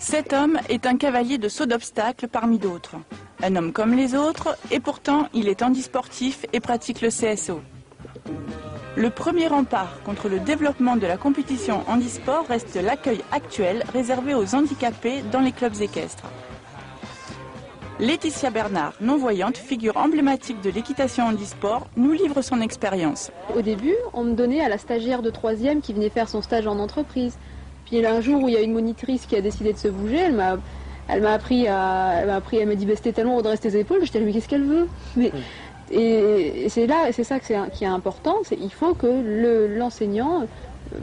Cet homme est un cavalier de saut d'obstacle parmi d'autres. Un homme comme les autres, et pourtant il est handisportif et pratique le CSO. Le premier rempart contre le développement de la compétition handisport reste l'accueil actuel réservé aux handicapés dans les clubs équestres. Laetitia Bernard, non-voyante, figure emblématique de l'équitation handisport, nous livre son expérience. Au début, on me donnait à la stagiaire de 3e qui venait faire son stage en entreprise. Puis un jour où il y a une monitrice qui a décidé de se bouger, elle m'a dit bah, c'était tellement redresse tes épaules, je dis mais qu'est-ce qu'elle veut Et c'est ça qui est important, il faut que l'enseignant,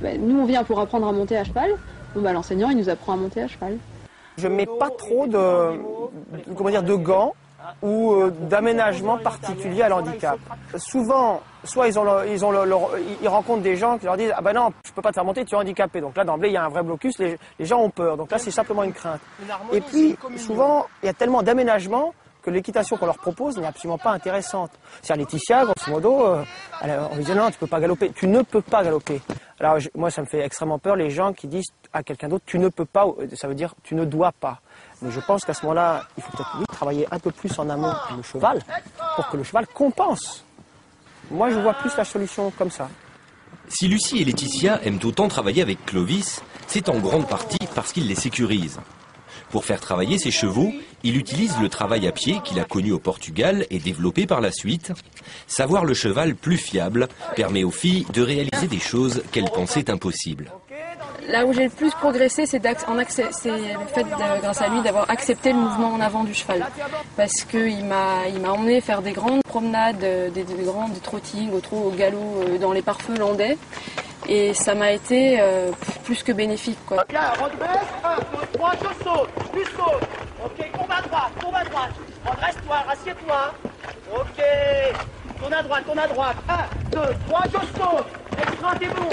nous on vient pour apprendre à monter à cheval, l'enseignant il nous apprend à monter à cheval. Je ne mets pas trop de gants ou d'aménagement particulier à l'handicap. Souvent, soit ils rencontrent des gens qui leur disent « Ah ben non, je ne peux pas te faire monter, tu es handicapé ». Donc là, d'emblée, il y a un vrai blocus, les gens ont peur. Donc là, c'est simplement une crainte. Et puis, souvent, il y a tellement d'aménagements que l'équitation qu'on leur propose n'est absolument pas intéressante. C'est-à-dire Laetitia, grosso modo, on lui dit « Non, tu ne peux pas galoper, tu ne peux pas galoper ». Alors moi, ça me fait extrêmement peur, les gens qui disent à quelqu'un d'autre « Tu ne peux pas », ça veut dire « Tu ne dois pas ». Mais je pense qu'à ce moment-là, il faut peut-être travailler un peu plus en amont le cheval pour que le cheval compense. Moi, je vois plus la solution comme ça. Si Lucie et Laetitia aiment autant travailler avec Clovis, c'est en grande partie parce qu'il les sécurise. Pour faire travailler ses chevaux, il utilise le travail à pied qu'il a connu au Portugal et développé par la suite. Savoir le cheval plus fiable permet aux filles de réaliser des choses qu'elles pensaient impossibles. Là où j'ai le plus progressé, c'est le fait, grâce à lui, d'avoir accepté le mouvement en avant du cheval. Parce qu'il m'a emmené faire des grandes promenades, des trottings au galop dans les pare-feux landais. Et ça m'a été plus que bénéfique, quoi. Bien, redresse, 1, 2, 3, je saute, tu sautes. Ok, courbe à droite. Redresse-toi, rassieds-toi. Ok, tourne à droite. 1, 2, 3, je saute. Extra, t'es bon.